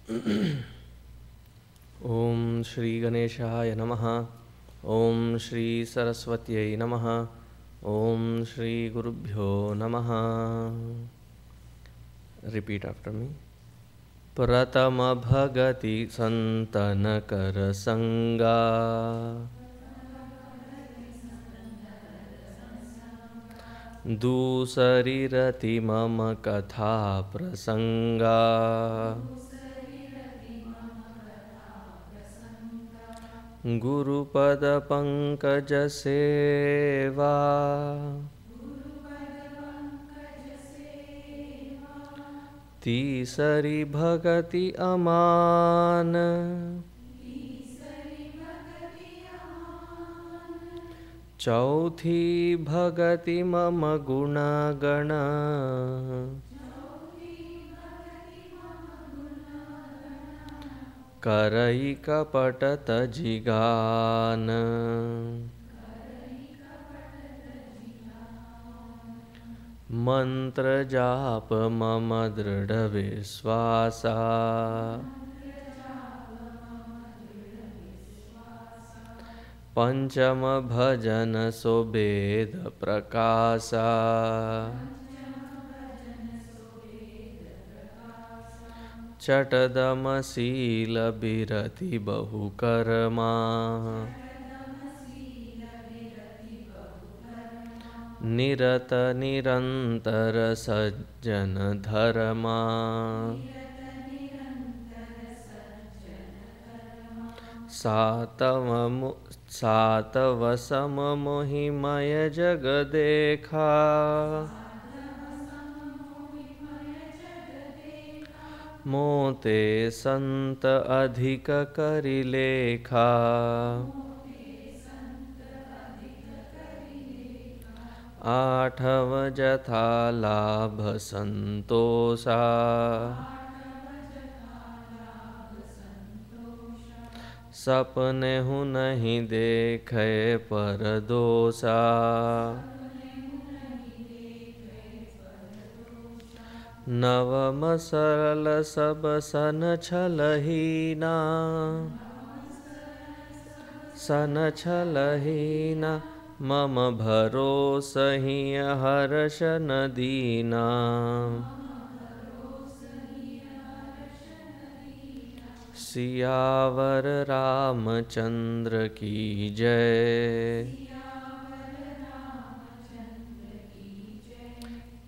Om Shri Ganeshaya Namaha. Om Shri Saraswatyai Namaha. Om Shri Gurubhyo Namaha. Repeat after me. Pratama Bhagati Santana Kara Sangha Dusari Rati Mama Katha Prasanga Gurupada Pankaj Seva Tisari Bhagati Aman Chauthi Bhagati Mama Gunagana Karai Kapatata Jigana Mantra Japa Mama Dृढ़ Vishwasa Panchama Bhajan Sobed Prakasa Chatadama Sila Birati Bahukarma Nirata Nirantara Sajjana Dharma Satava Samamohimaya Jagadekha Mote Santa Adhika Karilekha Athava Jatha Labha Santosa Sapne hu nahi dekhe paradosa Navama sarala sabasana chalahina Mama bharosa hiya harashana dina Siyavar Ramchandra की जय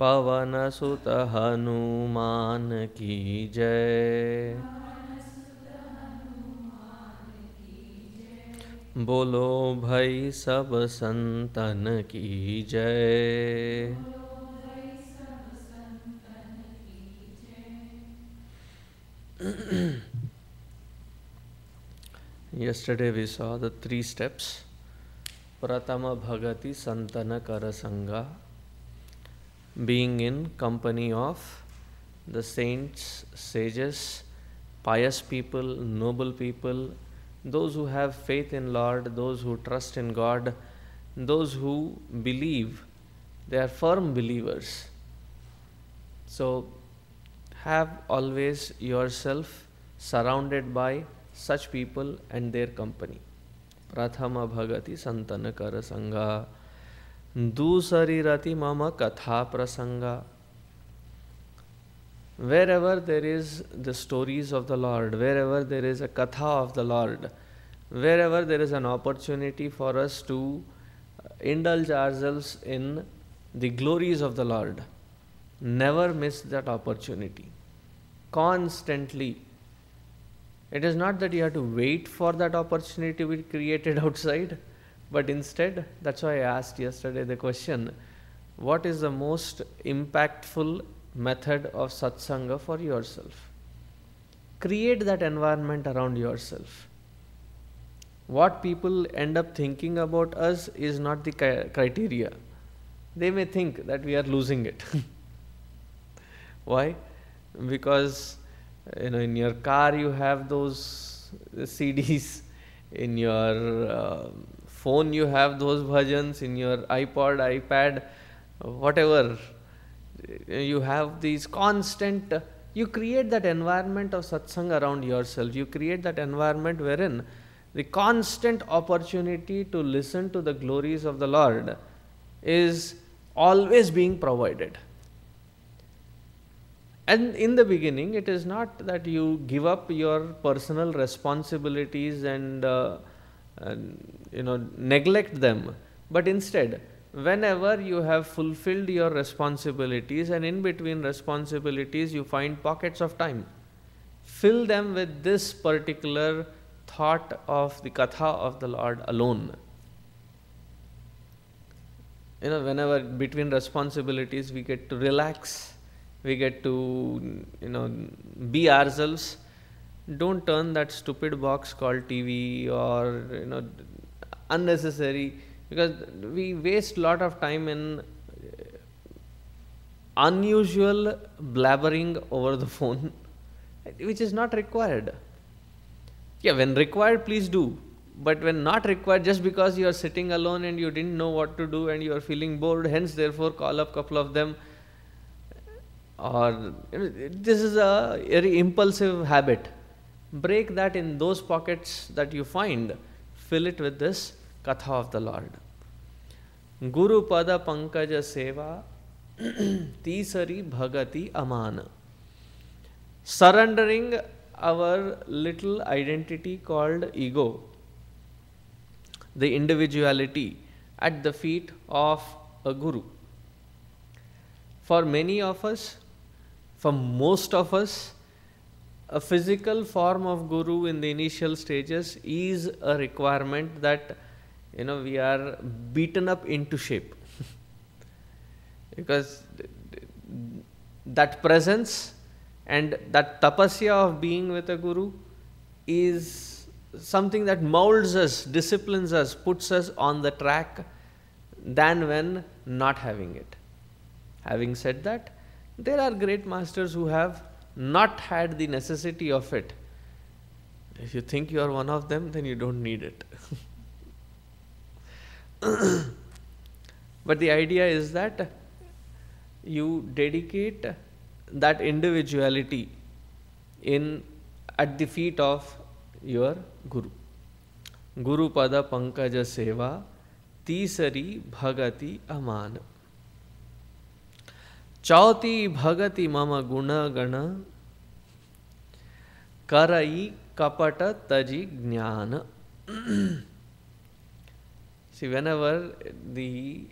पवन सुत हनुमान की जय बोलो भाई सब संतन की जय Yesterday we saw the 3 steps. Pratama Bhagati Santana Karasanga, being in company of the saints, sages, pious people, noble people, those who have faith in Lord, those who trust in God, those who believe, they are firm believers. So have always yourself surrounded by such people and their company. Prathama Bhagati Santana Karasanga Dusari Rati Mama Katha Prasanga. Wherever there is the stories of the Lord, wherever there is a Katha of the Lord, wherever there is an opportunity for us to indulge ourselves in the glories of the Lord, never miss that opportunity. Constantly. It is not that you have to wait for that opportunity to be created outside, but instead, that's why I asked yesterday the question, what is the most impactful method of satsanga for yourself? Create that environment around yourself. What people end up thinking about us is not the criteria. They may think that we are losing it. Why? Because in your car you have those CDs, in your phone you have those bhajans, in your iPod, iPad, whatever, you have these constant, You create that environment of satsang around yourself. You create that environment wherein the constant opportunity to listen to the glories of the Lord is always being provided. And in the beginning, it is not that you give up your personal responsibilities and neglect them, but instead, whenever you have fulfilled your responsibilities and in between responsibilities you find pockets of time, fill them with this particular thought of the katha of the Lord alone. Whenever between responsibilities we get to relax, we get to be ourselves. Don't turn that stupid box called TV or unnecessary, because we waste a lot of time in unusual blabbering over the phone, which is not required. Yeah, when required, please do. But when not required, just because you are sitting alone and you didn't know what to do and you are feeling bored, hence therefore call up a couple of them, or this is a very impulsive habit. Break that in those pockets that you find, fill it with this katha of the Lord. Guru pada pankaja seva tisari bhagati amana. Surrendering our little identity called ego, the individuality, at the feet of a guru. For many of us, for most of us, a physical form of guru in the initial stages is a requirement that we are beaten up into shape. Because that presence and that tapasya of being with a guru is something that molds us, disciplines us, puts us on the track than when not having it. Having said that, there are great masters who have not had the necessity of it. If you think you are one of them, then you don't need it. But the idea is that you dedicate that individuality at the feet of your guru. Guru pada pankaja seva tisari bhagati aman. Chauti bhagati mama guna gana karai kapata taji jnana. See, whenever the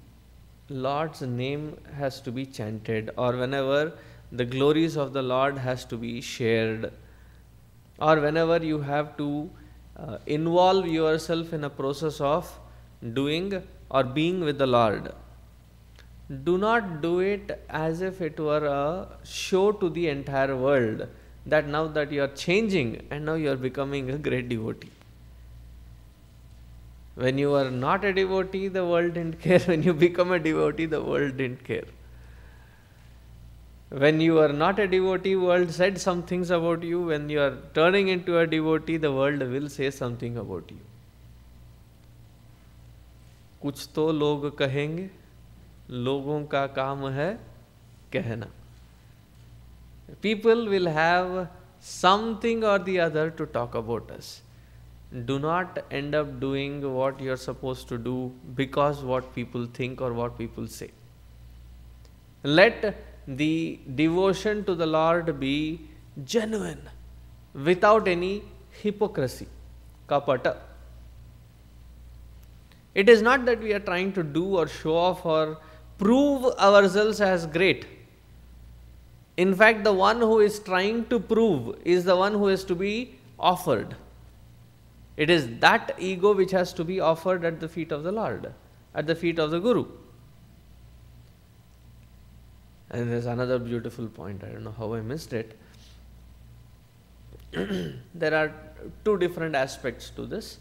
Lord's name has to be chanted, or whenever the glories of the Lord has to be shared, or whenever you have to involve yourself in a process of doing or being with the Lord, do not do it as if it were a show to the entire world that now that you are changing and now you are becoming a great devotee. When you are not a devotee, the world didn't care. When you become a devotee, the world didn't care. When you are not a devotee, world said some things about you. When you are turning into a devotee, the world will say something about you. कुछ तो लोग कहेंगे, लोगों का काम है कहना. People will have something or the other to talk about us. Do not end up doing what you are supposed to do because what people think or what people say. Let the devotion to the Lord be genuine, without any hypocrisy, kapata. It is not that we are trying to do or show off or prove ourselves as great. In fact, the one who is trying to prove is the one who is to be offered. It is that ego which has to be offered at the feet of the Lord, at the feet of the Guru. And there's another beautiful point, I don't know how I missed it. There are two different aspects to this.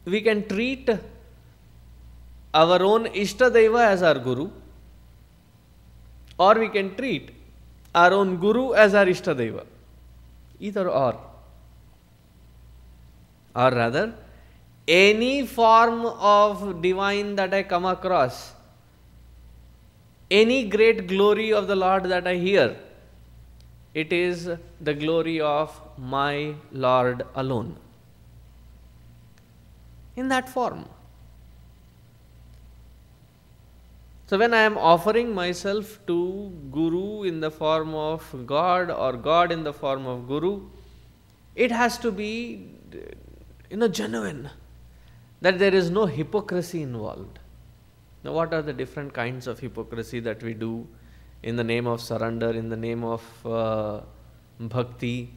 We can treat our own Ishtadeva as our Guru, or we can treat our own Guru as our Ishtadeva. Either or rather, any form of divine that I come across any great glory of the Lord that I hear, it is the glory of my Lord alone. In that form. So when I am offering myself to Guru in the form of God or God in the form of Guru, it has to be, genuine. That there is no hypocrisy involved. Now, what are the different kinds of hypocrisy that we do in the name of surrender, in the name of bhakti?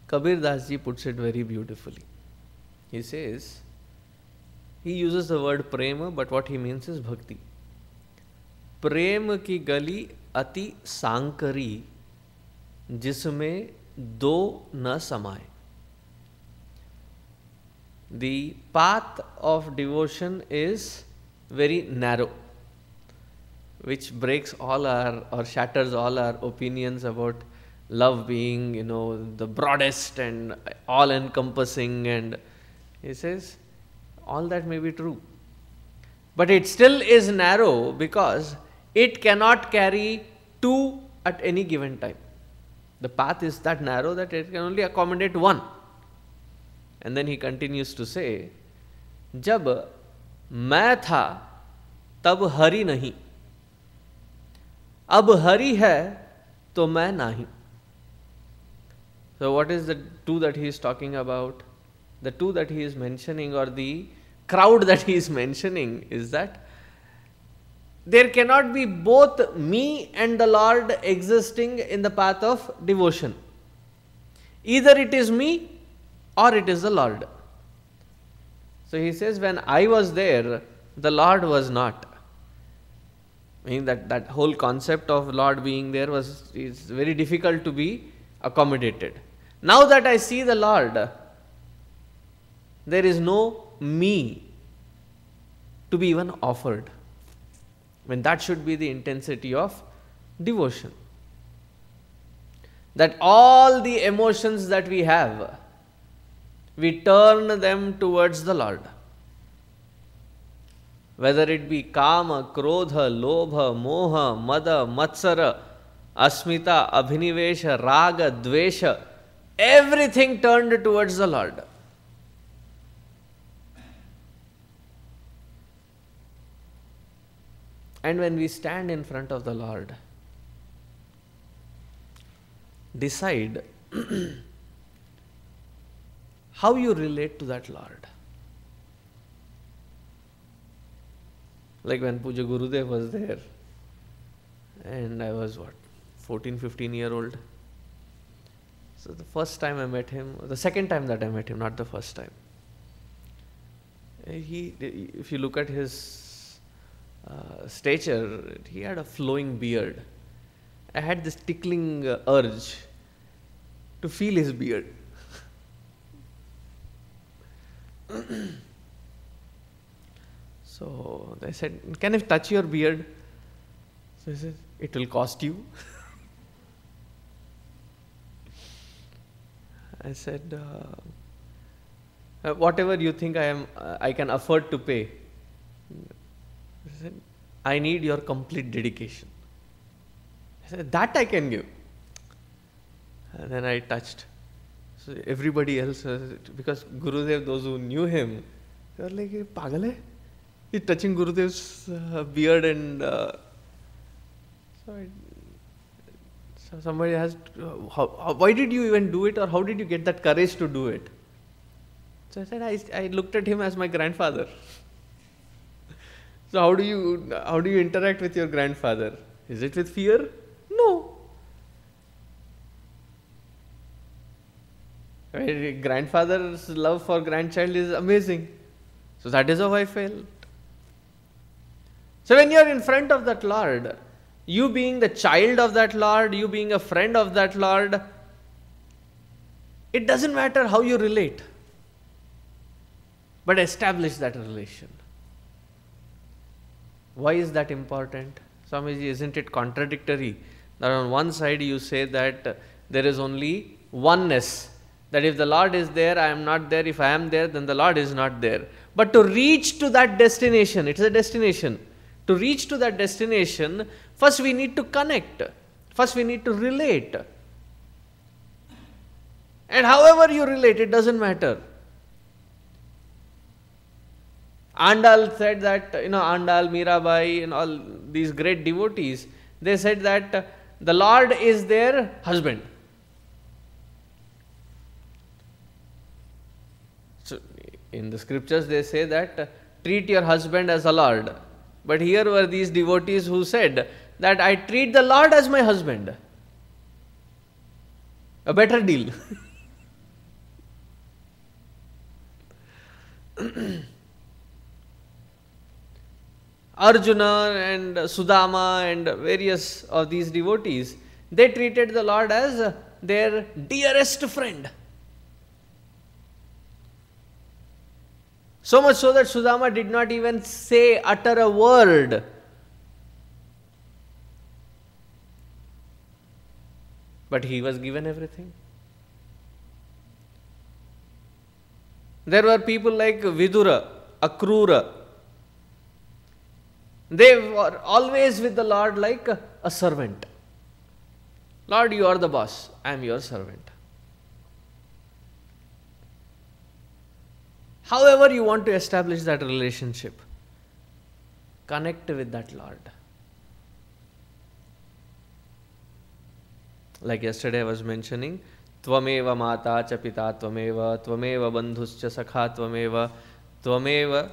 Kabir Das ji puts it very beautifully. He says, he uses the word prema, but what he means is bhakti. प्रेम की गली अति सांकरी जिसमें दो न समाए. The path of devotion is very narrow, which breaks all our or shatters all our opinions about love being, the broadest and all encompassing. And he says, all that may be true, but it still is narrow because it cannot carry two at any given time. The path is that narrow that it can only accommodate one. And then he continues to say, जब मैं था तब हरि नहीं, अब हरि है तो मैं नहीं. So what is the two that he is talking about? The two that he is mentioning, or the crowd that he is mentioning, is that there cannot be both me and the Lord existing in the path of devotion. Either it is me or it is the Lord. So he says, when I was there, the Lord was not. Meaning that whole concept of Lord being there is very difficult to be accommodated. Now that I see the Lord, there is no me to be even offered. When that should be the intensity of devotion. That all the emotions that we have, we turn them towards the Lord. Whether it be kama, krodha, lobha, moha, mada, matsara, asmita, abhinivesha, raga, dvesha, everything turned towards the Lord. And when we stand in front of the Lord, decide how you relate to that Lord. Like when Puja Gurudev was there, and I was 14, 15-year-old. So the first time I met him, the second time that I met him, not the first time. If you look at his stature, he had a flowing beard. I had this tickling urge to feel his beard. So they said, can I touch your beard? So he said, it will cost you. I said, whatever you think I can afford to pay. I said, I need your complete dedication. I said, that I can give. And then I touched. So everybody else, because Gurudev, those who knew him, they were like, pagal hai? He's touching Gurudev's beard. And so somebody asked, why did you even do it, or how did you get that courage to do it? So I said, I looked at him as my grandfather. So how do you interact with your grandfather? Is it with fear? No. Grandfather's love for grandchild is amazing. So that is how I felt. So when you are in front of that Lord, you being the child of that Lord, you being a friend of that Lord, it doesn't matter how you relate, but establish that relation. Why is that important? Swamiji, isn't it contradictory that on one side you say that there is only oneness, That if the Lord is there, I am not there. If I am there, then the Lord is not there. But to reach to that destination, it's a destination. To reach to that destination, first we need to connect. First we need to relate. And however you relate, it doesn't matter. Andal said that, Andal, Mirabai and all these great devotees, they said that the Lord is their husband. So in the scriptures they say that treat your husband as a Lord. But here were these devotees who said that I treat the Lord as my husband. A better deal. Arjuna and Sudama and various of these devotees, they treated the Lord as their dearest friend. So much so that Sudama did not even utter a word. But he was given everything. There were people like Vidura, Akrura. They were always with the Lord like a servant. Lord, you are the boss. I am your servant. However you want to establish that relationship, connect with that Lord. Like yesterday I was mentioning, Tvameva mata cha pita tvameva, tvameva bandhuscha sakha tvameva, tvameva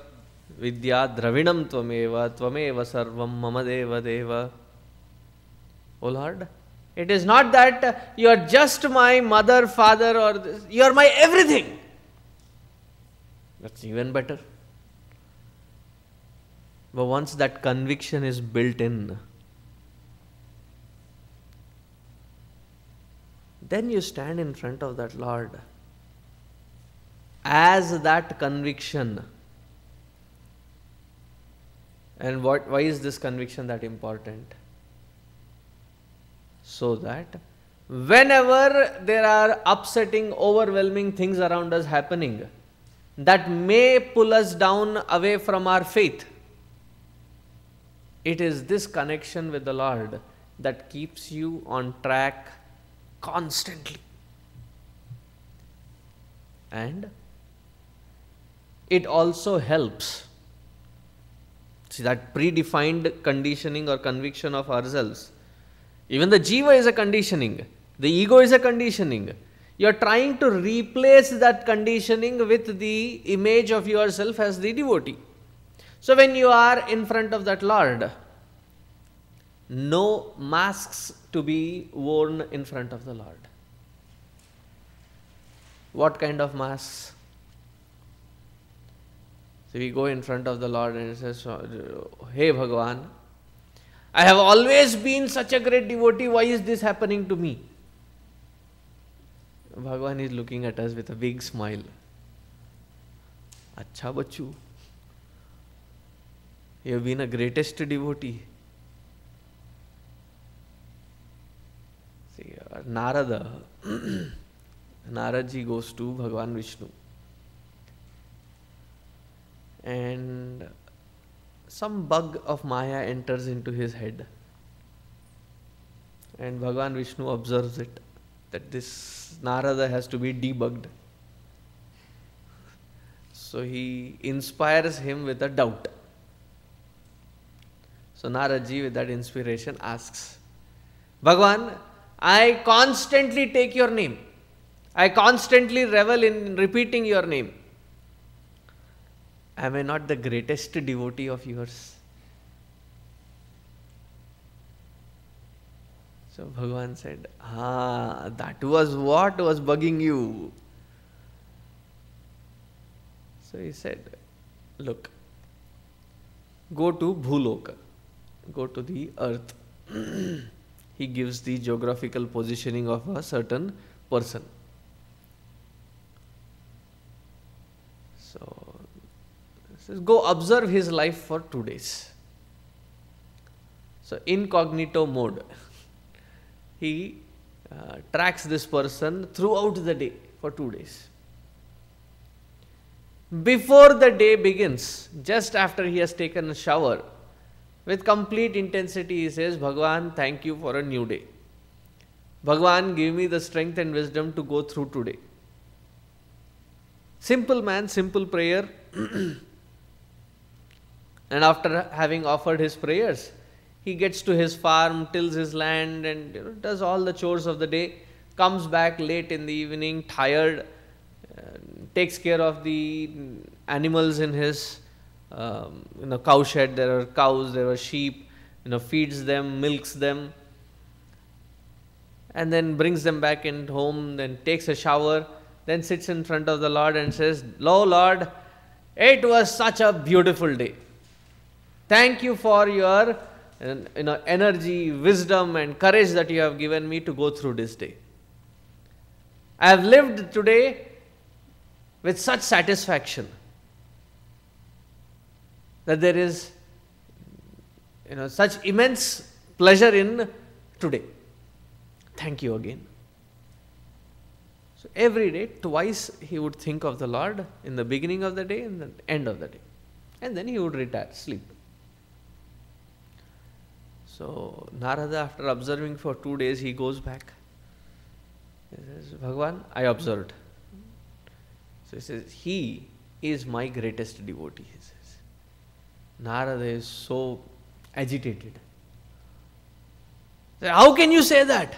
vidya dravinam tvameva, tvameva sarvam mama deva deva. Oh Lord, it is not that you are just my mother, father, or this. You are my everything. That's even better. But once that conviction is built in, then you stand in front of that Lord as that conviction. And why is this conviction that important? So that whenever there are upsetting, overwhelming things around us happening, that may pull us down away from our faith, it is this connection with the Lord that keeps you on track constantly. And it also helps. See, that predefined conditioning or conviction of ourselves. Even the jiva is a conditioning. The ego is a conditioning. You are trying to replace that conditioning with the image of yourself as the devotee. So when you are in front of that Lord, no masks to be worn in front of the Lord. What kind of masks? So we go in front of the Lord and it says, hey Bhagavan, I have always been such a great devotee, why is this happening to me? Bhagavan is looking at us with a big smile. Acha bachu, you have been a greatest devotee. See, Narada, Naradji goes to Bhagavan Vishnu. And some bug of Maya enters into his head. And Bhagavan Vishnu observes it, that this Narada has to be debugged. So he inspires him with a doubt. So Naradji with that inspiration asks, Bhagavan, I constantly take your name. I constantly revel in repeating your name. Am I not the greatest devotee of yours? So Bhagavan said, that was what was bugging you. So he said, look, go to Bhuloka, go to the earth. He gives the geographical positioning of a certain person. So he says, go observe his life for 2 days. So incognito mode. He tracks this person throughout the day. for 2 days. Before the day begins, just after he has taken a shower, with complete intensity he says, Bhagwan, thank you for a new day. Bhagwan, give me the strength and wisdom to go through today. Simple man, simple prayer. And after having offered his prayers, he gets to his farm, tills his land, and does all the chores of the day, comes back late in the evening, tired, takes care of the animals in his cow shed. There are cows, there are sheep, feeds them, milks them, and then brings them back in home, then takes a shower, then sits in front of the Lord and says, Lo Lord, it was such a beautiful day. Thank you for your energy, wisdom and courage that you have given me to go through this day. I have lived today with such satisfaction that there is such immense pleasure in today. Thank you again. So every day, twice he would think of the Lord, in the beginning of the day and the end of the day. And then he would retire, sleep. So Narada, after observing for 2 days, he goes back. He says, Bhagwan, I observed. So he says, he is my greatest devotee, he says. Narada is so agitated. He said, how can you say that?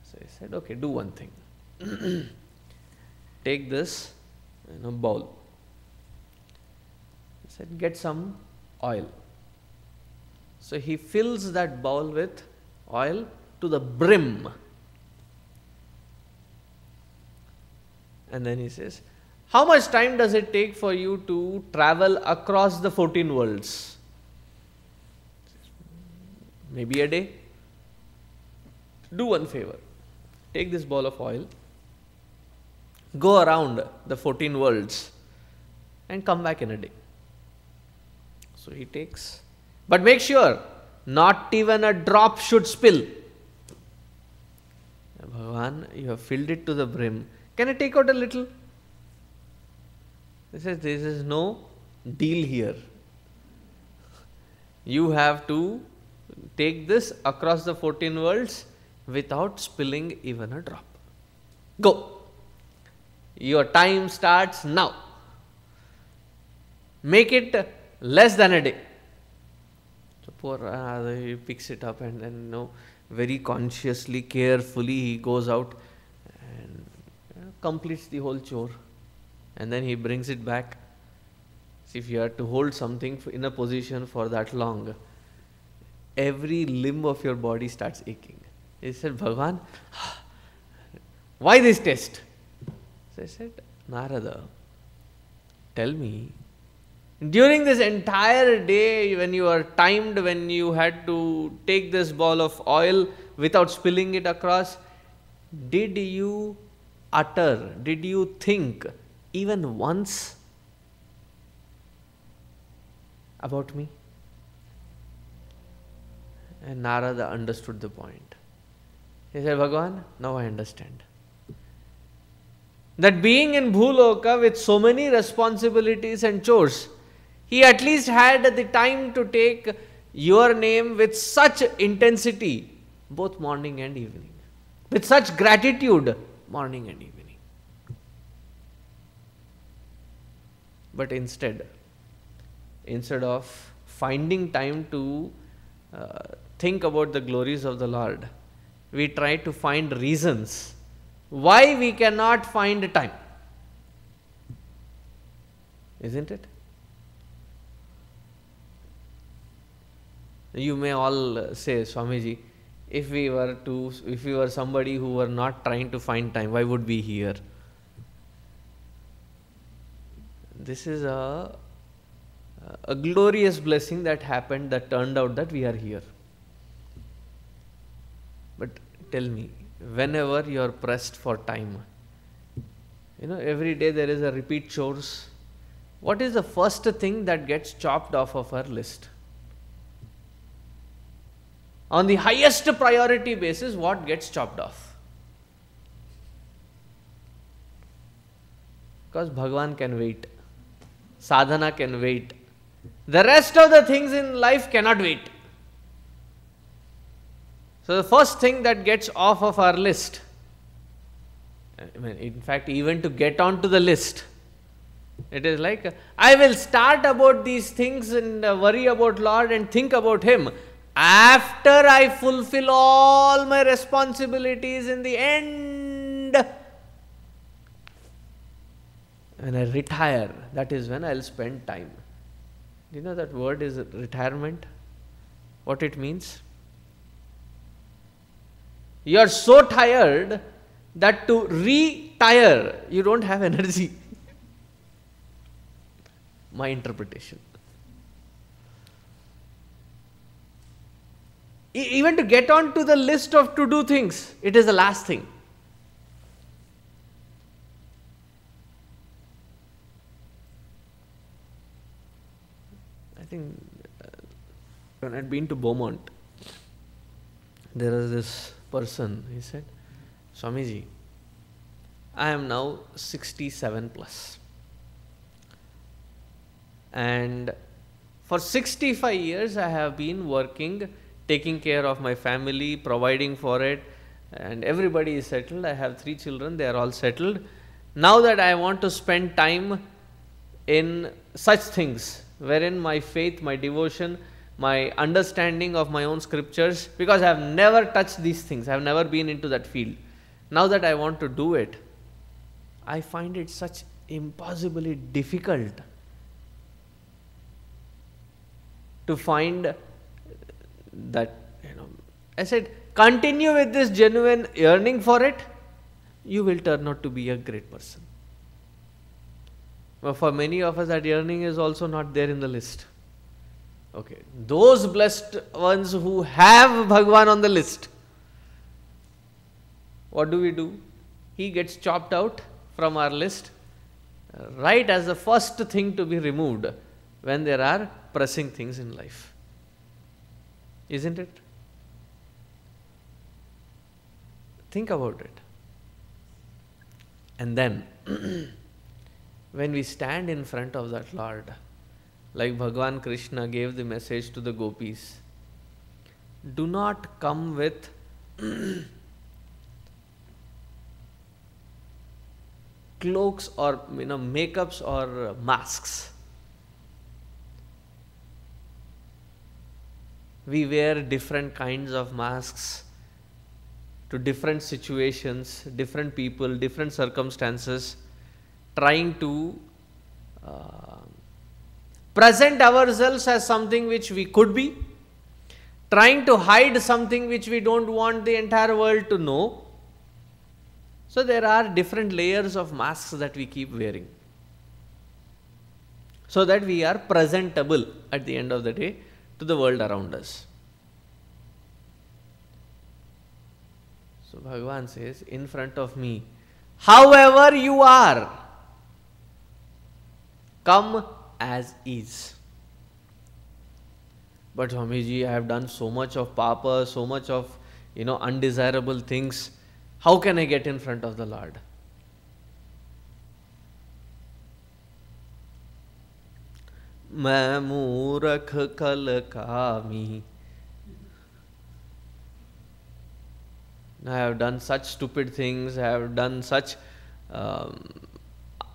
So he said, okay, do one thing. Take this bowl. He said, get some oil. So he fills that bowl with oil to the brim. And then he says, how much time does it take for you to travel across the 14 worlds? Maybe a day. Do one favor. Take this ball of oil, go around the 14 worlds and come back in a day. So he takes, but make sure not even a drop should spill. Bhagavan, you have filled it to the brim. Can I take out a little? He says, there is no deal here. You have to take this across the 14 worlds without spilling even a drop. Go. Your time starts now. Make it less than a day. So poor he picks it up and then very consciously, carefully he goes out and completes the whole chore. And then he brings it back. See, if you have to hold something in a position for that long, every limb of your body starts aching. He said, Bhagavan, why this test? So I said, Narada, tell me, during this entire day when you are timed, when you had to take this ball of oil without spilling it across, did you utter, did you think even once about me? And Narada understood the point. He said, Bhagavan, now I understand. That being in Bhuloka with so many responsibilities and chores, he at least had the time to take your name with such intensity, both morning and evening. With such gratitude, morning and evening. But instead of finding time to think about the glories of the Lord, we try to find reasons why we cannot find time. Isn't it? You may all say, Swamiji, if we were somebody who were not trying to find time, why would we be here? This is a glorious blessing that happened, that turned out that we are here. But tell me, whenever you are pressed for time, every day there is a repeat chores. What is the first thing that gets chopped off of our list? On the highest priority basis, what gets chopped off? Because Bhagavan can wait. Sadhana can wait. The rest of the things in life cannot wait. So the first thing that gets off of our list, in fact, even to get onto the list, it is like, I will start about these things and worry about Lord and think about Him after I fulfill all my responsibilities in the end. When I retire, that is when I will spend time. Do you know that word is retirement? What it means? You are so tired that to retire, you don't have energy. My interpretation. Even to get on to the list of to-do things, it is the last thing. I think when I'd been to Beaumont, there was this person, he said, Swamiji, I am now 67 plus. And for 65 years I have been working, taking care of my family, providing for it, and everybody is settled. I have 3 children, they are all settled. Now that I want to spend time in such things, wherein my faith, my devotion, my understanding of my own scriptures, because I have never touched these things, I have never been into that field. Now that I want to do it, I find it such impossibly difficult to find that, I said, continue with this genuine yearning for it, you will turn out to be a great person. But for many of us, that yearning is also not there in the list. Okay, those blessed ones who have Bhagavan on the list, what do? He gets chopped out from our list right as the first thing to be removed when there are pressing things in life. Isn't it? Think about it. And then, when we stand in front of that Lord, like Bhagavan Krishna gave the message to the gopis, do not come with cloaks or makeups or masks. We wear different kinds of masks to different situations, different people, different circumstances, trying to present ourselves as something which we could be, trying to hide something which we don't want the entire world to know. So there are different layers of masks that we keep wearing, so that we are presentable at the end of the day to the world around us. So Bhagavan says, in front of me, however you are, come as is. But Swamiji, I have done so much of papa, so much of undesirable things. How can I get in front of the Lord? मैं मूर्ख कल कामी. I have done such stupid things, I have done such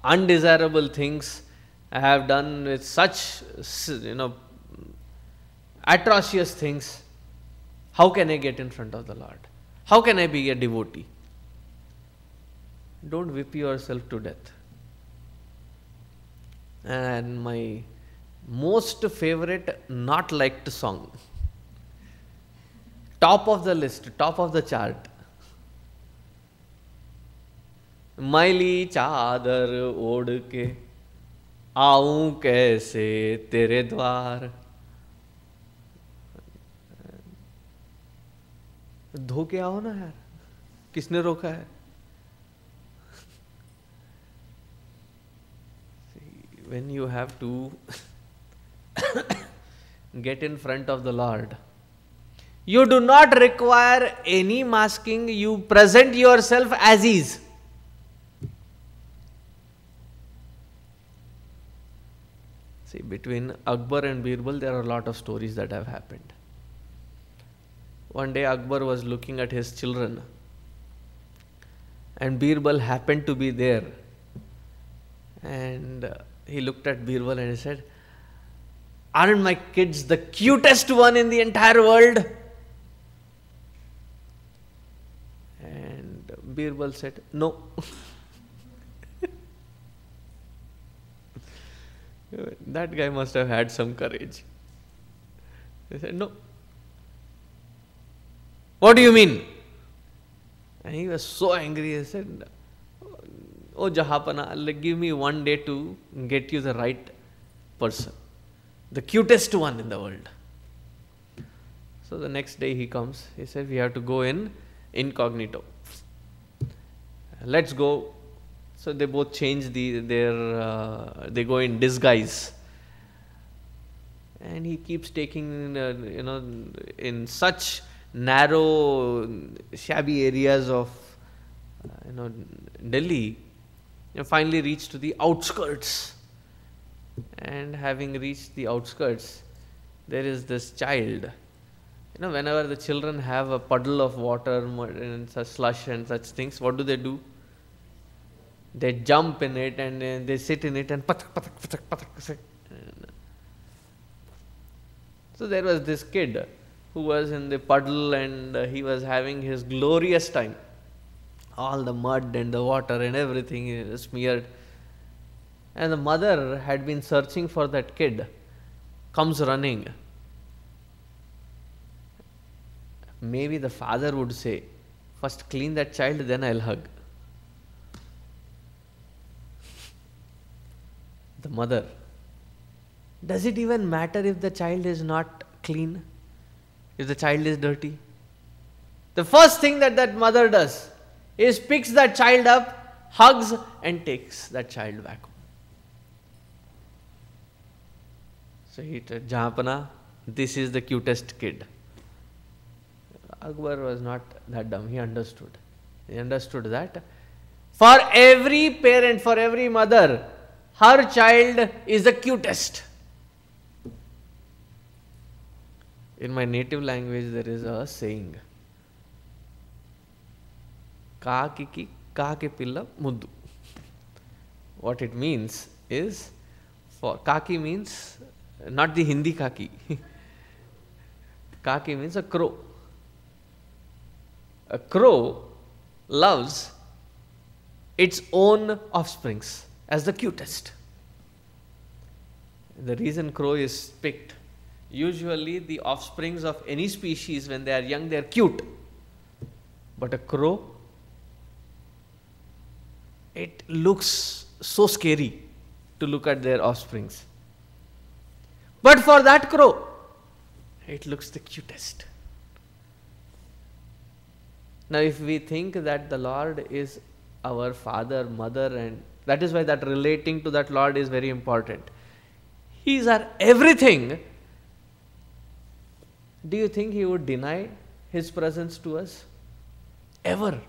undesirable things, I have done with such atrocious things. How can I get in front of the Lord? How can I be a devotee? Don't whip yourself to death. And my most favorite not liked song, top of the list, top of the chart, मैली चादर ओढ़ के आऊं कैसे तेरे द्वार. धो के आओ ना यार, किसने रोका है? When you have to get in front of the Lord, you do not require any masking, you present yourself as is. See, between Akbar and Birbal, there are a lot of stories that have happened. One day, Akbar was looking at his children, and Birbal happened to be there. And he looked at Birbal and he said, "Aren't my kids the cutest one in the entire world?" And Birbal said, "No." That guy must have had some courage. He said, "No." "What do you mean?" And he was so angry. He said, "Oh Jahapana, give me one day to get you the right person, the cutest one in the world." So the next day he comes. He said, "We have to go in incognito. Let's go." So they both change they go in disguise. And he keeps taking, in such narrow, shabby areas of, Delhi, finally reached to the outskirts. And having reached the outskirts, there is this child. Whenever the children have a puddle of water and such slush and such things, what do? They jump in it and they sit in it and patak, patak, patak, patak, patak. So there was this kid who was in the puddle and he was having his glorious time. All the mud and the water and everything smeared. And the mother had been searching for that kid, comes running. Maybe the father would say, "First clean that child, then I'll hug." The mother, does it even matter if the child is not clean? If the child is dirty? The first thing that mother does is picks that child up, hugs and takes that child back home. So he said, "Jahapana, this is the cutest kid." Akbar was not that dumb. He understood. He understood that for every parent, for every mother, her child is the cutest. In my native language, there is a saying, "Kaaki kaake pilla muddu." What it means is, kaki means not the Hindi kaki. Kaki means a crow. A crow loves its own offsprings as the cutest. The reason crow is picked, usually the offsprings of any species when they are young, they are cute. But a crow, it looks so scary to look at their offsprings. But for that crow, it looks the cutest. Now if we think that the Lord is our father, mother, and that is why that relating to that Lord is very important. He is our everything. Do you think He would deny His presence to us? Ever?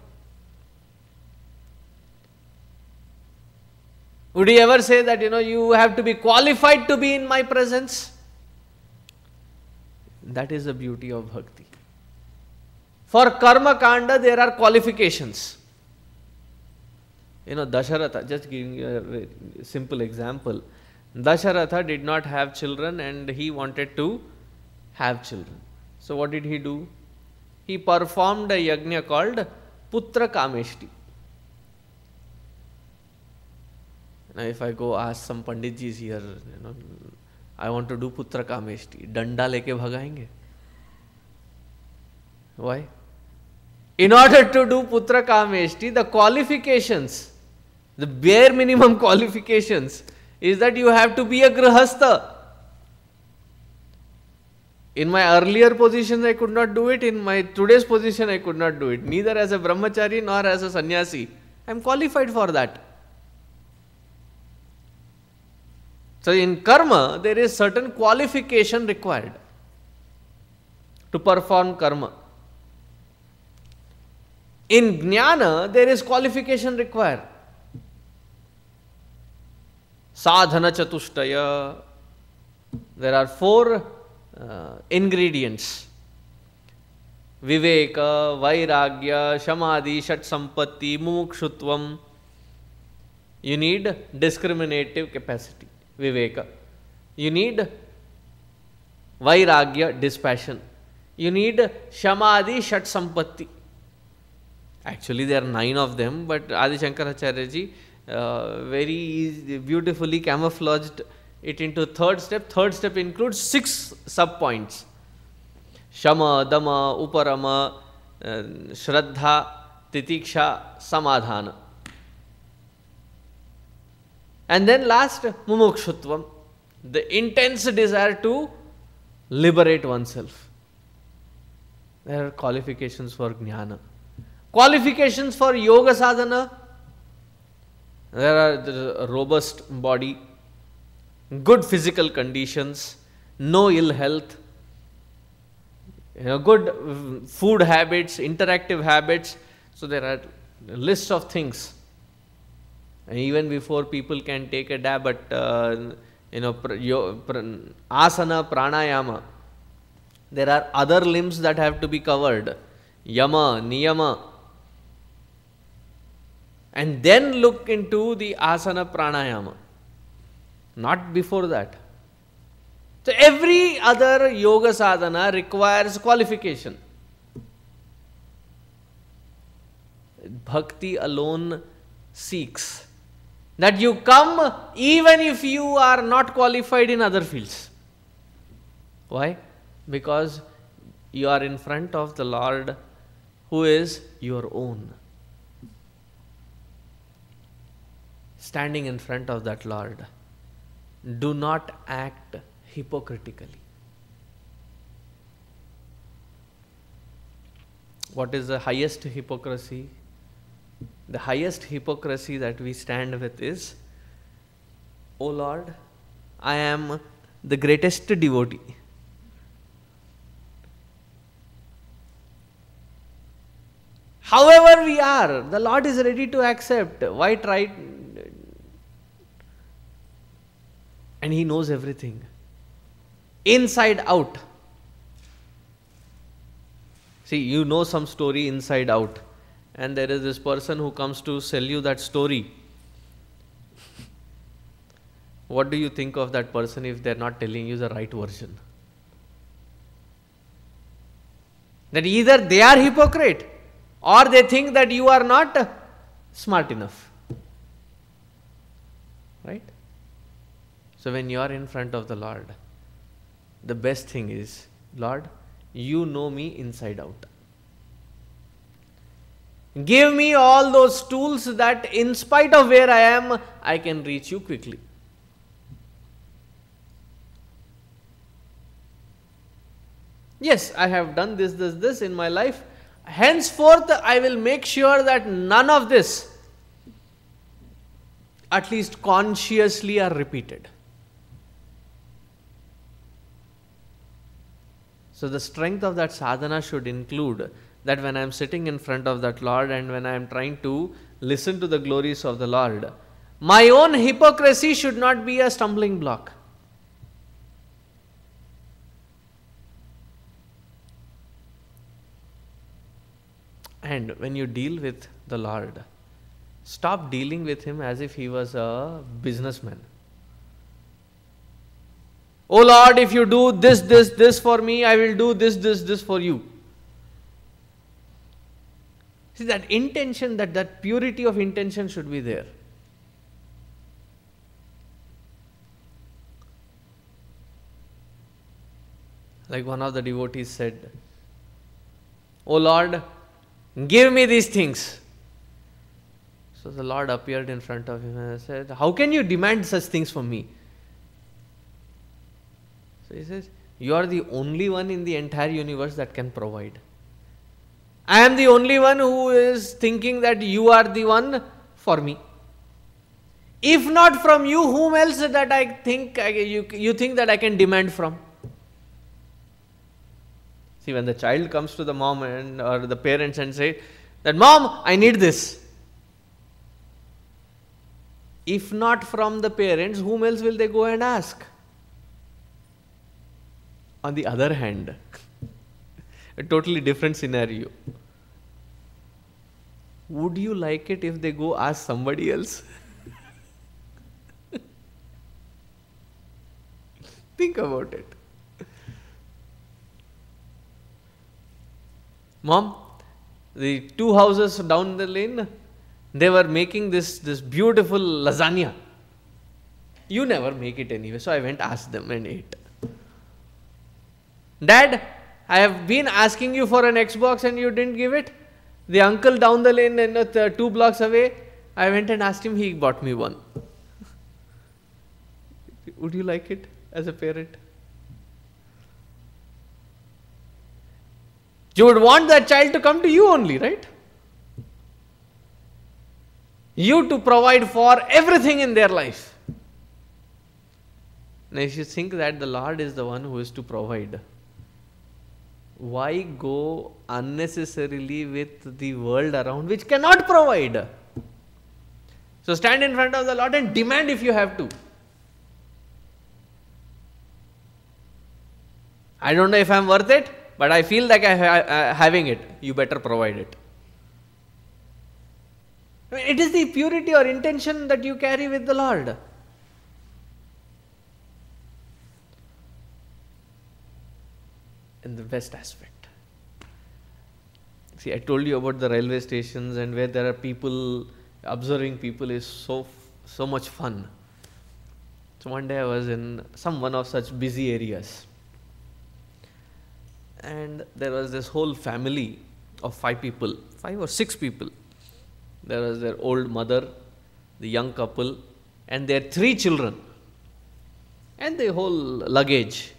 Would He ever say that, you have to be qualified to be in my presence? That is the beauty of bhakti. For karma kanda, there are qualifications. Dasharatha, just giving you a simple example. Dasharatha did not have children and he wanted to have children. So what did he do? He performed a yajna called Putra Kameshti. Now if I go ask some Panditjis here, I want to do Putra Kameshti, danda leke bhagayenge. Why? In order to do Putra Kameshti, the qualifications, the bare minimum qualifications is that you have to be a grihastha. In my earlier positions I could not do it, in my today's position I could not do it, neither as a brahmachari nor as a sannyasi. I am qualified for that. So in karma, there is certain qualification required to perform karma. In jnana, there is qualification required. Sadhana chatushtaya, There are four ingredients: Viveka, Vairagya, Shamadhi, Shat Sampatti, Mumukshutvam. You need discriminative capacity, Viveka. You need Vairagya, dispassion. You need Shamadhi, Shat Sampatti. Actually, there are 9 of them, but Adi Shankaracharya ji very beautifully camouflaged it into third step. Third step includes 6 sub-points: Shama, Dama, Uparama, Shraddha, Titiksha, Samadhana. And then last, Mumukshutvam, the intense desire to liberate oneself. There are qualifications for Jnana. Qualifications for Yoga Sadhana. There are the robust body, good physical conditions, no ill health, good food habits, interactive habits. So there are a list of things. And even before people can take a dab at asana, pranayama, there are other limbs that have to be covered: yama, niyama. And then look into the asana, pranayama, not before that. So every other yoga sadhana requires qualification. Bhakti alone seeks that you come even if you are not qualified in other fields. Why? Because you are in front of the Lord who is your own. Standing in front of that Lord, do not act hypocritically. What is the highest hypocrisy? The highest hypocrisy that we stand with is, "O Lord, I am the greatest devotee. However we are, the Lord is ready to accept. Why try?" And He knows everything, inside out. See, you know some story inside out, and there is this person who comes to sell you that story. What do you think of that person if they are not telling you the right version? That either they are hypocrite or they think that you are not smart enough. Right? So when you are in front of the Lord, the best thing is, "Lord, you know me inside out. Give me all those tools that in spite of where I am, I can reach you quickly." Yes, I have done this in my life. Henceforth, I will make sure that none of this, at least consciously, are repeated. So the strength of that sadhana should include that when I am sitting in front of that Lord and when I am trying to listen to the glories of the Lord, my own hypocrisy should not be a stumbling block. And when you deal with the Lord, stop dealing with Him as if He was a businessman. "Oh Lord, if you do this for me, I will do this for you." See, that intention, that purity of intention should be there. Like one of the devotees said, "Oh Lord, give me these things." So the Lord appeared in front of him and said, "How can you demand such things from me?" So he says, "You are the only one in the entire universe that can provide. I am the only one who is thinking that you are the one for me. If not from you, whom else that I think you think that I can demand from?" See, when the child comes to the mom or the parents and say that, "Mom, I need this." If not from the parents, whom else will they go and ask? On the other hand, a totally different scenario. Would you like it if they go ask somebody else? Think about it. Mom, the two houses down the lane, they were making this beautiful lasagna. You never make it anyway, so I went asked them and ate. Dad, I have been asking you for an Xbox and you didn't give it. The uncle down the lane and 2 blocks away, I went and asked him, he bought me one. Would you like it as a parent? You would want that child to come to you only, right? You to provide for everything in their life. Now, if you think that the Lord is the one who is to provide, why go unnecessarily with the world around which cannot provide? So stand in front of the Lord and demand if you have to. I don't know if I am worth it, but I feel like having it. You better provide it. I mean, it is the purity or intention that you carry with the Lord. In the best aspect. See, I told you about the railway stations and where there are people, observing people is so much fun. So one day I was in one of such busy areas. And there was this whole family of 5 people, 5 or 6 people. There was their old mother, the young couple, and their 3 children, and the whole luggage.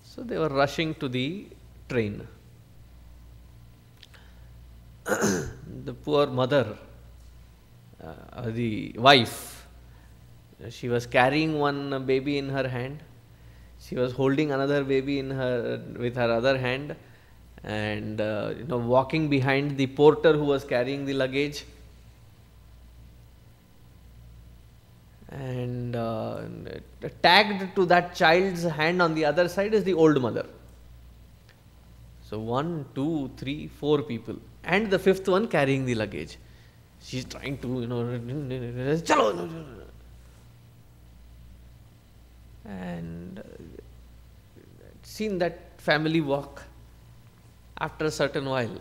So they were rushing to the train. The poor mother, the wife, she was carrying one baby in her hand. She was holding another baby with her other hand, and walking behind the porter who was carrying the luggage. And tagged to that child's hand on the other side is the old mother. So 1, 2, 3, 4 people, and the 5th one carrying the luggage. She's trying to, chalo. And seen that family walk. After a certain while,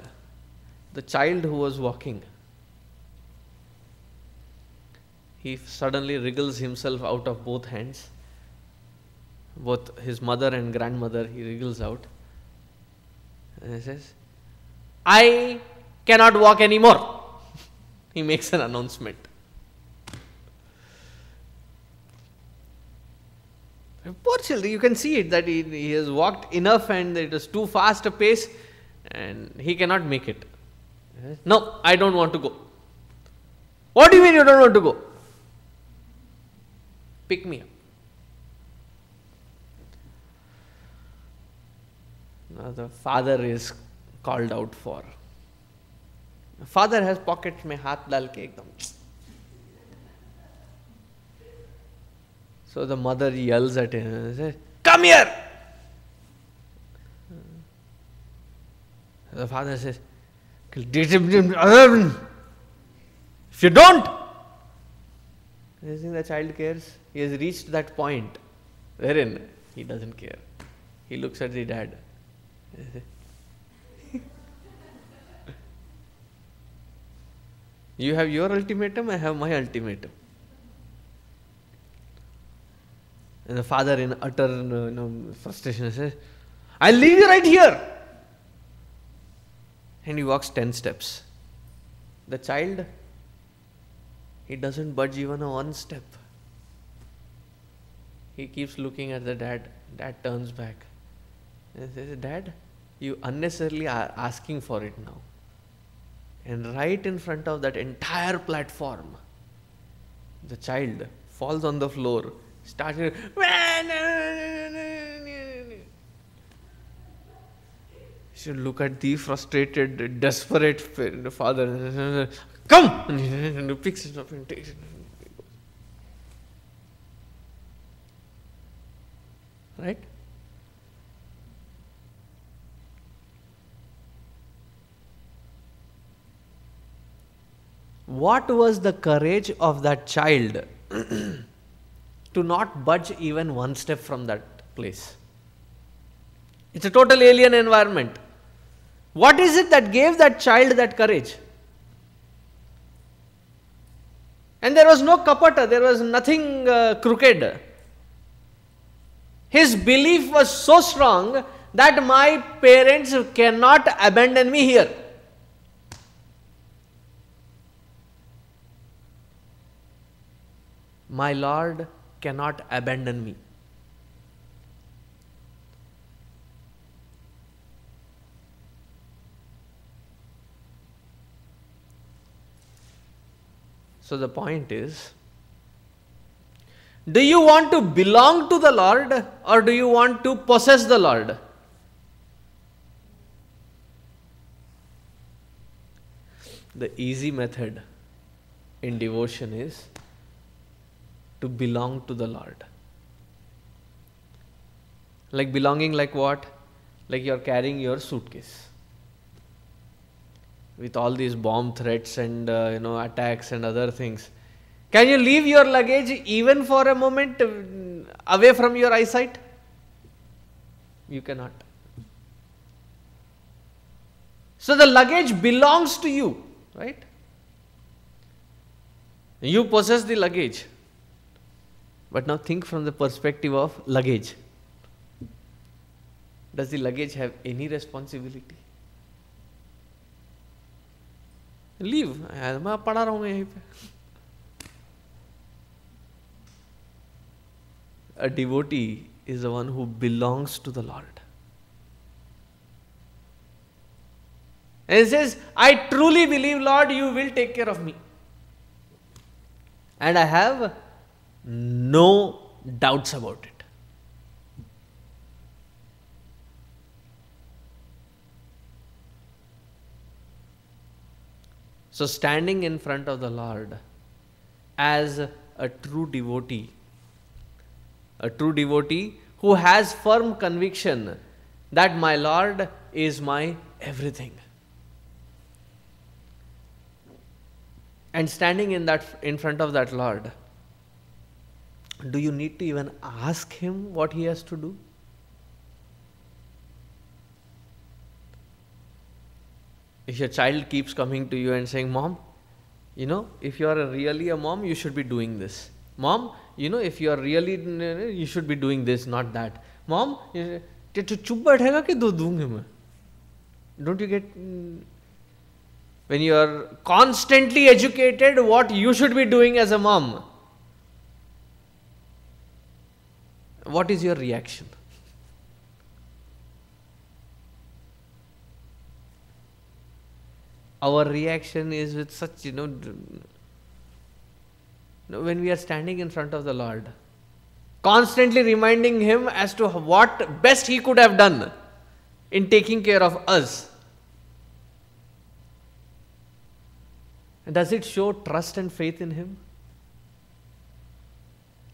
the child who was walking, he suddenly wriggles himself out of both hands. Both his mother and grandmother, he wriggles out. And he says, I cannot walk anymore. He makes an announcement. Poor children, you can see it that he has walked enough and it is too fast a pace and he cannot make it. No, I don't want to go. What do you mean you don't want to go? Pick me up. Now the father is called out for. The father has pockets mein haath dal ke ekdam. So the mother yells at him and says, come here! The father says, if you don't! You think the child cares? He has reached that point wherein he doesn't care. He looks at the dad. You have your ultimatum, I have my ultimatum. And the father in utter frustration says, I'll leave you right here. And he walks 10 steps. The child, he doesn't budge even 1 step. He keeps looking at the dad. Dad turns back and says, Dad, you unnecessarily are asking for it now. And right in front of that entire platform, the child falls on the floor, started should look at the frustrated, desperate father. Come! And he picks it up and takes it. Right? what was the courage of that child to not budge even one step from that place? It's a total alien environment. What is it that gave that child that courage? And there was no kapata, there was nothing crooked. His belief was so strong that my parents cannot abandon me here. My Lord cannot abandon me. So the point is, do you want to belong to the Lord or do you want to possess the Lord? The easy method in devotion is to belong to the Lord. Like belonging like what? Like you are carrying your suitcase with all these bomb threats and attacks and other things. Can you leave your luggage even for a moment away from your eyesight? You cannot. So the luggage belongs to you, right? You possess the luggage. But now think from the perspective of luggage. Does the luggage have any responsibility? Leave. मैं पड़ा रहूँगा यहीं पे. A devotee is the one who belongs to the Lord. And he says, I truly believe, Lord, you will take care of me. And I have no doubts about it. So standing in front of the Lord as a true devotee who has firm conviction that my Lord is my everything. And standing in front of that Lord, do you need to even ask him what he has to do? If your child keeps coming to you and saying, Mom, if you are really a mom, you should be doing this. Mom, if you are really, you should be doing this, not that. Mom, chup baithega ki दूंगी मैं? Don't you get, when you are constantly educated what you should be doing as a mom, what is your reaction? Our reaction is with such, when we are standing in front of the Lord, constantly reminding him as to what best he could have done in taking care of us. Does it show trust and faith in him?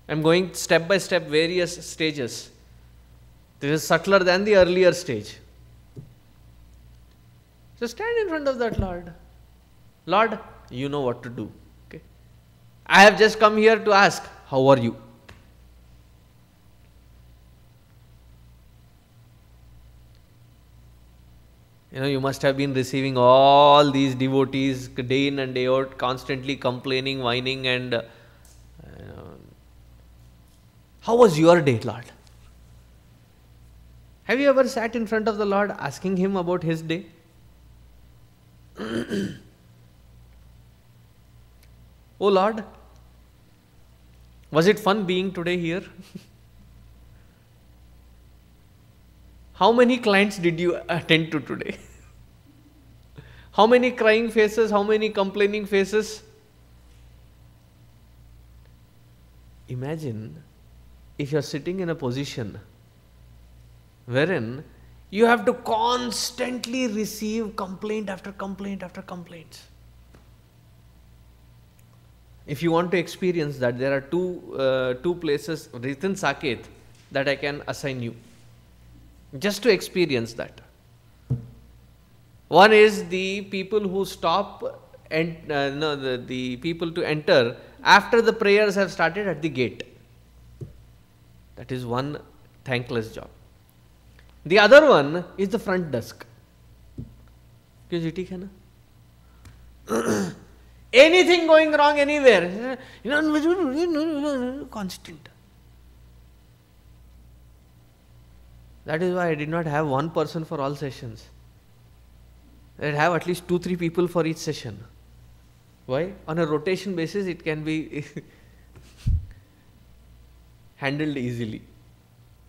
I'm going step by step, various stages. This is subtler than the earlier stage. So stand in front of that Lord. Lord, you know what to do. Okay? I have just come here to ask, how are you? You must have been receiving all these devotees day in and day out, constantly complaining, whining, and how was your day, Lord? Have you ever sat in front of the Lord asking him about his day? Oh Lord, was it fun being today here? How many clients did you attend to today? How many crying faces? How many complaining faces? Imagine if you are sitting in a position wherein you have to constantly receive complaint after complaint after complaint. If you want to experience that, there are two places within Saket that I can assign you, just to experience that. One is the people who stop the people to enter after the prayers have started at the gate. That is one thankless job. The other one is the front desk. क्यों जी ठीक है ना? Anything going wrong anywhere, constant. That is why I did not have one person for all sessions. I'd have at least 2-3 people for each session. Why? On a rotation basis, it can be handled easily.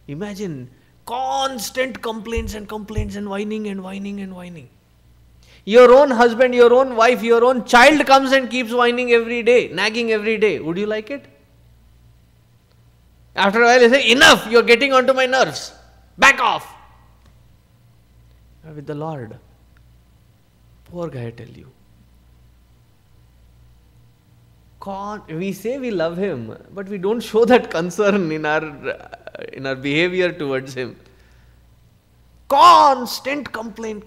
Imagine constant complaints and complaints and whining and whining and whining. Your own husband, your own wife, your own child comes and keeps whining every day, nagging every day. Would you like it? After a while, you say, enough, you're getting onto my nerves. Back off. With the Lord, poor guy, I tell you. We say we love him, but we don't show that concern in our behavior towards him. Constant complain.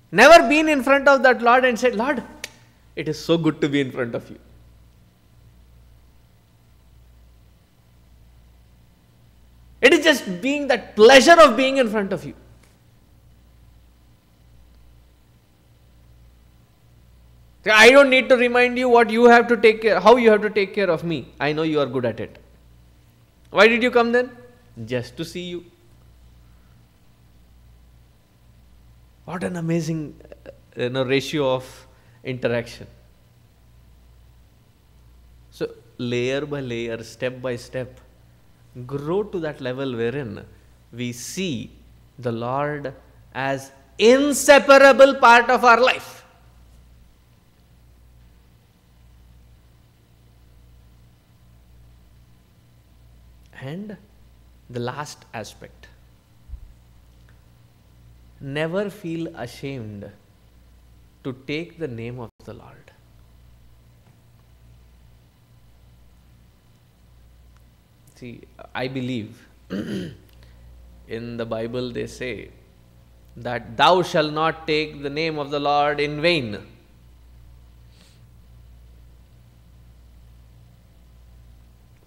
Never been in front of that Lord and said, Lord, it is so good to be in front of you. It is just being that pleasure of being in front of you. I don't need to remind you what you have to take care, how you have to take care of me. I know you are good at it. Why did you come then? Just to see you. What an amazing ratio of interaction. So layer by layer, step by step, grow to that level wherein we see the Lord as inseparable part of our life. And the last aspect, never feel ashamed to take the name of the Lord. See, I believe in the Bible they say that thou shalt not take the name of the Lord in vain.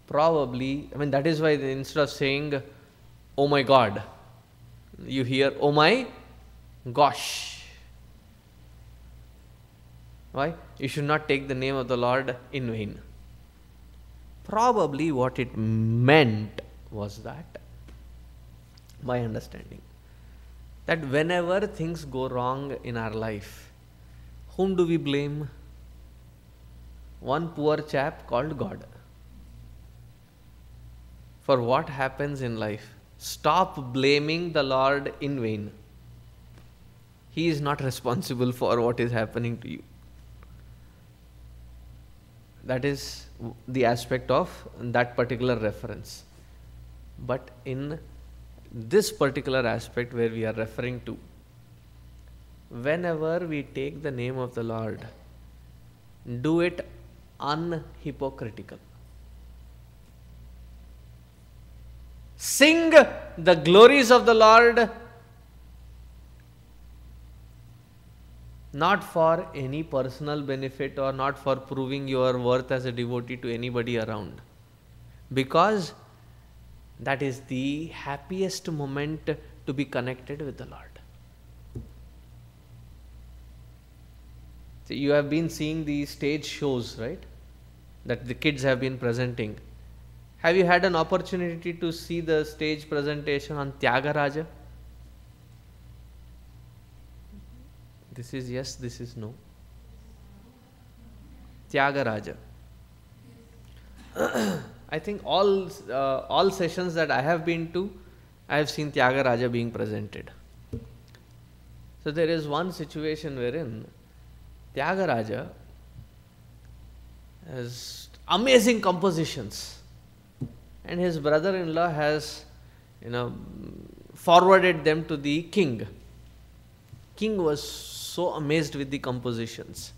Probably, that is why instead of saying, oh my God, you hear, oh my gosh. Why? You should not take the name of the Lord in vain. Probably what it meant was that, my understanding, that whenever things go wrong in our life, whom do we blame? One poor chap called God. For what happens in life, stop blaming the Lord in vain. He is not responsible for what is happening to you. That is the aspect of that particular reference. But in this particular aspect where we are referring to, whenever we take the name of the Lord, do it unhypocritical. Sing the glories of the Lord, not for any personal benefit or not for proving your worth as a devotee to anybody around, because that is the happiest moment to be connected with the Lord. So you have been seeing the stage shows, right, that the kids have been presenting. Have you had an opportunity to see the stage presentation on Tyagaraja? This is yes, this is no. Tyagaraja. I think all sessions that I have been to, I have seen Tyagaraja being presented. So there is one situation wherein Tyagaraja has amazing compositions, and his brother-in-law has, forwarded them to the king. King was so amazed with the compositions.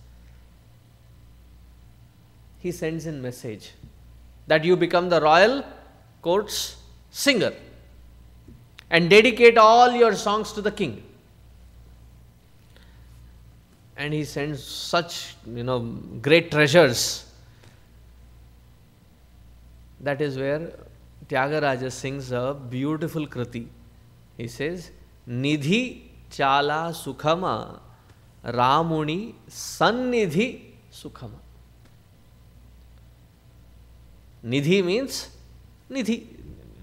He sends in message that you become the royal court's singer and dedicate all your songs to the king. and he sends such, great treasures. That is where Tyagaraja sings a beautiful kriti. He says, Nidhi chala sukhama, Ramuni sannidhi sukhama. Nidhi means nidhi.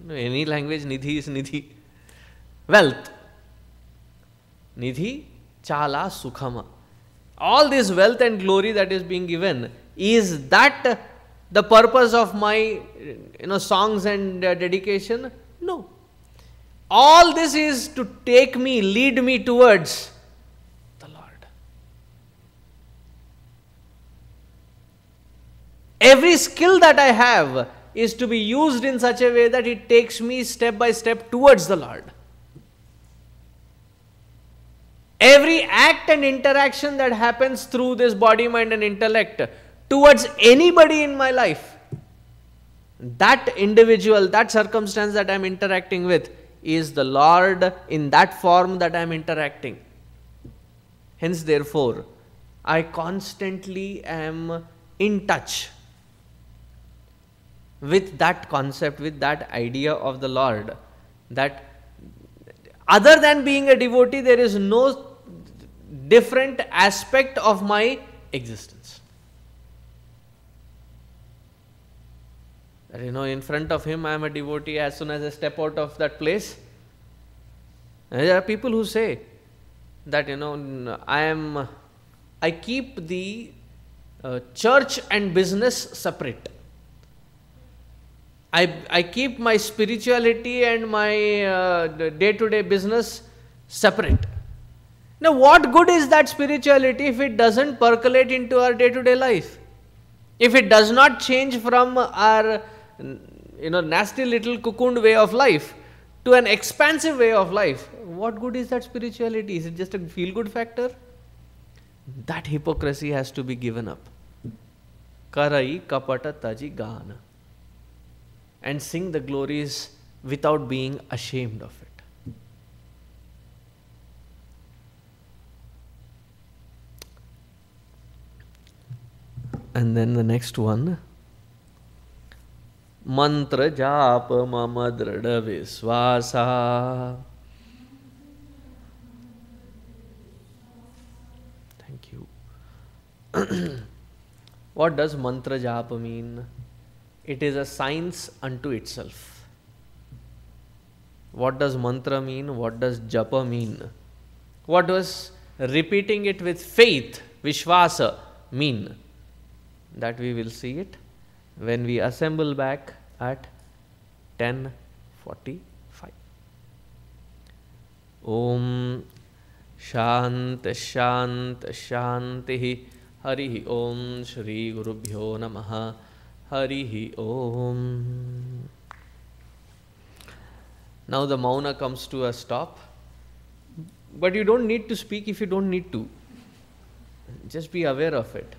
In any language, nidhi is nidhi. Wealth. Nidhi chala sukhama. All this wealth and glory that is being given, is that the purpose of my songs and dedication? No. All this is to take me, lead me towards the Lord. Every skill that I have is to be used in such a way that it takes me step by step towards the Lord. Every act and interaction that happens through this body, mind and intellect towards anybody in my life, that individual, that circumstance that I am interacting with, is the Lord in that form that I am interacting. Hence, therefore, I constantly am in touch with that concept, with that idea of the Lord, that other than being a devotee, there is no different aspect of my existence. That, in front of him I am a devotee. As soon as I step out of that place, there are people who say that, I keep the church and business separate. I keep my spirituality and my day-to-day business separate. Now, what good is that spirituality if it doesn't percolate into our day-to-day life? If it does not change from our nasty little cocooned way of life to an expansive way of life, what good is that spirituality? Is it just a feel-good factor? That hypocrisy has to be given up. Karai kapata taji gana. And sing the glories without being ashamed of it. And then the next one, mantra japa mama drada viswasa. Thank you. What does mantra japa mean? It is a science unto itself. What does mantra mean? What does japa mean? What does repeating it with faith, vishwasa, mean? That we will see it when we assemble back at 10:45. Om Shant Shant Shanti Harihi Om Shri Gurubhyo Namaha Harihi Om. Now the mauna comes to a stop, but you don't need to speak if you don't need to. Just be aware of it.